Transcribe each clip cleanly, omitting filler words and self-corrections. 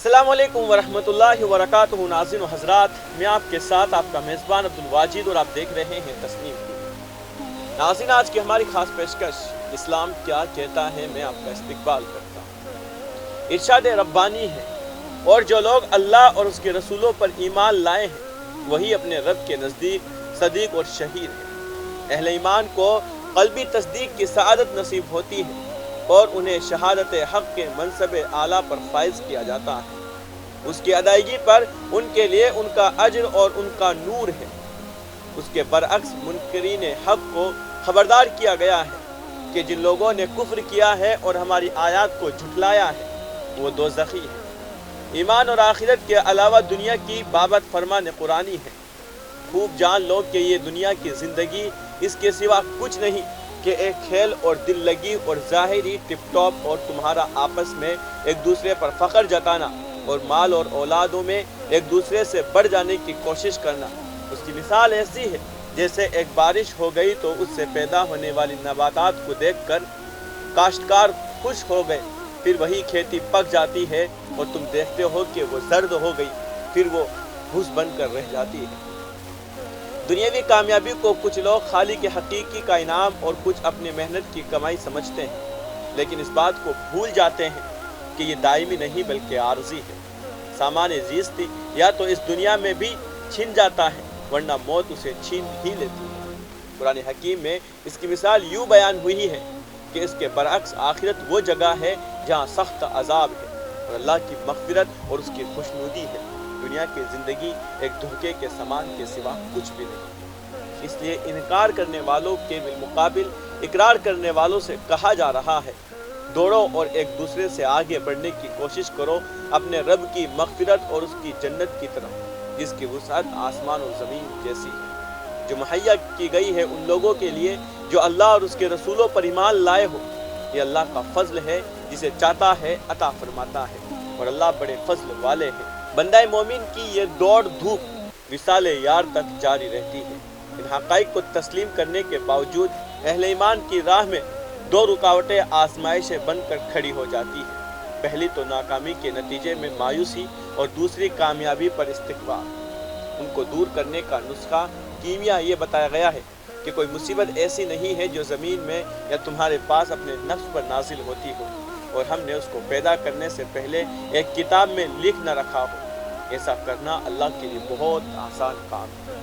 अस्सलाम वालेकुम वरहमतुल्लाहि वबरकातुहू। नाज़रीन व हज़रात, मैं आपके साथ आपका मेज़बान अब्दुल वाजिद और आप देख रहे हैं तस्नीम टीवी। नाज़रीन, आज की हमारी खास पेशकश इस्लाम क्या कहता है में आपका इस्तकबाल करता हूँ। इरशाद रब्बानी है, और जो लोग अल्लाह और उसके रसूलों पर ईमान लाए हैं वही अपने रब के नज़दीक सदीक और शहीद है। अहले ईमान को क़ल्बी तस्दीक की सआदत नसीब होती है और उन्हें शहादत हक़ के मनसब आला पर फाइज किया जाता है। उसकी अदायगी पर उनके लिए उनका अज्र और उनका नूर है। उसके बरअक्स मुनकरीन हक़ को खबरदार किया गया है कि जिन लोगों ने कुफ्र किया है और हमारी आयत को झुटलाया है वो दोज़खी है। ईमान और आखिरत के अलावा दुनिया की बाबत फरमान कुरानी है। खूब जान लो कि ये दुनिया की ज़िंदगी इसके सिवा कुछ नहीं कि एक खेल और दिल लगी और ज़ाहिरी टिप टॉप और तुम्हारा आपस में एक दूसरे पर फ़ख्र जताना और माल और औलादों में एक दूसरे से बढ़ जाने की कोशिश करना। उसकी मिसाल ऐसी है जैसे एक बारिश हो गई तो उससे पैदा होने वाली नबातात को देखकर काश्तकार खुश हो गए, फिर वही खेती पक जाती है और तुम देखते हो कि वो जर्द हो गई, फिर वो भूस बनकर रह जाती है। दुनियावी कामयाबी को कुछ लोग खाली के हकीकी का इनाम और कुछ अपनी मेहनत की कमाई समझते हैं, लेकिन इस बात को भूल जाते हैं कि ये दायमी नहीं बल्कि आर्जी है। सामान्य ज़िंदगी या तो इस दुनिया में भी छिन जाता है वरना मौत उसे छीन ही लेती है। कुरान हकीम में इसकी मिसाल यूँ बयान हुई है कि इसके बरअक्स आखिरत वो जगह है जहाँ सख्त अजाब है और अल्लाह की मग़फ़िरत और उसकी खुशनुदी है। दुनिया की ज़िंदगी एक धोखे के समान के सिवा कुछ भी नहीं। इसलिए इनकार करने वालों के बिलमुकाबिल इकरार करने वालों से कहा जा रहा है, दौड़ो और एक दूसरे से आगे बढ़ने की कोशिश करो अपने रब की मग़फ़िरत और उसकी जन्नत की तरफ जिसकी वुसअत आसमान और ज़मीन जैसी है, जो मुहैया की गई है उन लोगों के लिए जो अल्लाह और उसके रसूलों पर ईमान लाए हो। ये अल्लाह का फ़ज़ल है, जिसे चाहता है अता फरमाता है और अल्लाह बड़े फ़ज़ल वाले हैं। बंदाए मोमिन की ये दौड़ धूप विसाले यार तक जारी रहती है। इन हक़ाइक़ को तस्लीम करने के बावजूद अहले ईमान की राह में दो रुकावटें आजमाइशें बनकर खड़ी हो जाती है। पहली तो नाकामी के नतीजे में मायूसी और दूसरी कामयाबी पर इस्तिक़बाल। उनको दूर करने का नुस्खा कीमिया ये बताया गया है कि कोई मुसीबत ऐसी नहीं है जो ज़मीन में या तुम्हारे पास अपने नफ्स पर नाजिल होती हो और हमने उसको पैदा करने से पहले एक किताब में लिख न रखा हो। ऐसा करना अल्लाह के लिए बहुत आसान काम है।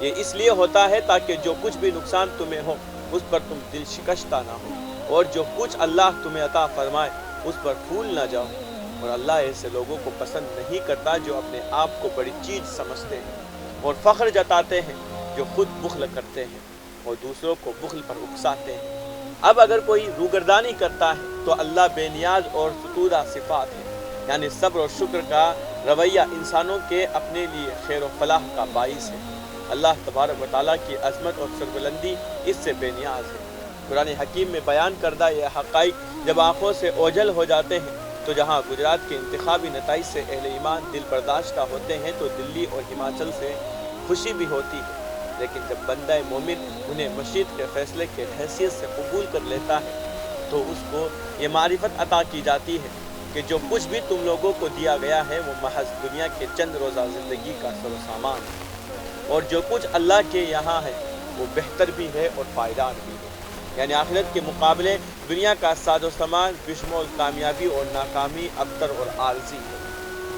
ये इसलिए होता है ताकि जो कुछ भी नुकसान तुम्हें हो उस पर तुम दिल शिकस्ता ना हो और जो कुछ अल्लाह तुम्हें अता फरमाए उस पर फूल ना जाओ। और अल्लाह ऐसे लोगों को पसंद नहीं करता जो अपने आप को बड़ी चीज़ समझते हैं और फ़ख्र जताते हैं, जो खुद बुख़्ल करते हैं और दूसरों को बुख़्ल पर उकसाते हैं। अब अगर कोई रूगर्दानी करता है तो अल्लाह बेनियाज और फतूदा सिफ़ात है, यानी सब्र और शुक्र का रवैया इंसानों के अपने लिए खैर व फलाह का बाइस है। अल्लाह तबारक व तआला की अज़मत और सरबुलंदी इससे बेनियाज है। कुरान हकीम में बयान करदा ये हक़ाइक़ जब आँखों से ओझल हो जाते हैं तो जहाँ गुजरात के इंतखाबी नताइज से अहले ईमान दिल बर्दाश्ता होते हैं तो दिल्ली और हिमाचल से खुशी भी होती है। लेकिन जब बंदा मोमिन उन्हें मशीद के फ़ैसले के हैसियत से कबूल कर लेता है तो उसको ये मारिफत अता की जाती है कि जो कुछ भी तुम लोगों को दिया गया है वो महज दुनिया के चंद रोज़ा ज़िंदगी का सरो सामान है और जो कुछ अल्लाह के यहाँ है वो बेहतर भी है और फ़ायदार भी है। यानी आखिरत के मुकाबले दुनिया का साजो सामान बिशमोल कामयाबी और नाकामी अबतर और आर्जी है।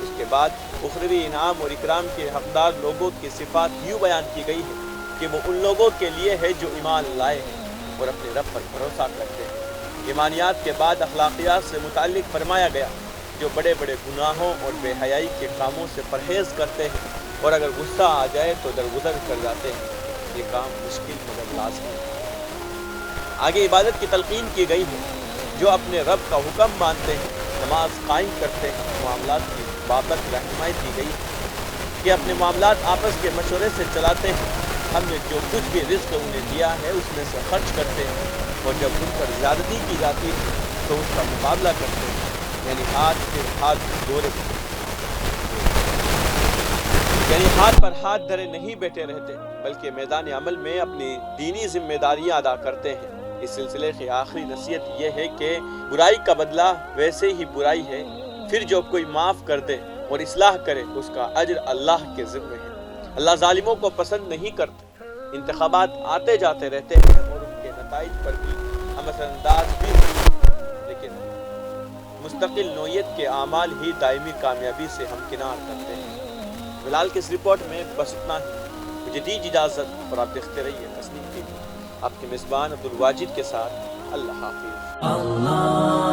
उसके बाद उखरवी इनाम और इकराम के हक़दार लोगों की सिफ़ात यूँ बयान की गई है कि वो उन लोगों के लिए है जो ईमान लाए हैं और अपने रब पर भरोसा करते हैं। ईमानियात के बाद अखलाकियात से मुताल्लिक़ फरमाया गया, जो बड़े बड़े गुनाहों और बेहयाई के कामों से परहेज़ करते हैं और अगर गुस्सा आ जाए तो दरगुजर कर जाते हैं। ये काम मुश्किल मगर लाज़मी है। आगे इबादत की तलक़ीन की गई है, जो अपने रब का हुक्म मानते हैं, नमाज कायम करते हैं। मामलात की बाबत रहनुमाई की गई है कि अपने मामलात आपस के मशवरे से चलाते हैं। हमने जो कुछ भी रिज़्क़ उन्हें दिया है उसमें से खर्च करते हैं और जब उन पर ज़्यादती की जाती है तो उसका मुकाबला करते हैं, यानी हाथ पर हाथ धरे नहीं बैठे रहते बल्कि मैदान अमल में अपनी दीनी जिम्मेदारियां अदा करते हैं। इस सिलसिले की आखिरी नसीहत यह है कि बुराई का बदला वैसे ही बुराई है, پھر جو کوئی معاف کر دے اور اصلاح کرے اس کا اجر اللہ کے ذمے ہے۔ اللہ ظالموں کو پسند نہیں کرتا۔ انتخابات آتے جاتے رہتے ہیں اور ان کے نتائج پر بھی ہم اثر انداز بھی ہوتے ہیں، لیکن مستقل نوعیت کے اعمال ہی دائمی کامیابی سے ہمکنار کرتے ہیں۔ فی الحال کی اس رپورٹ میں بس اتنا ہی۔ مجھے دیجیے اجازت اور آپ دیکھتے رہیے تسنیم ٹی وی۔ آپ کے میزبان عبدالواجد کے ساتھ اللہ حافظ۔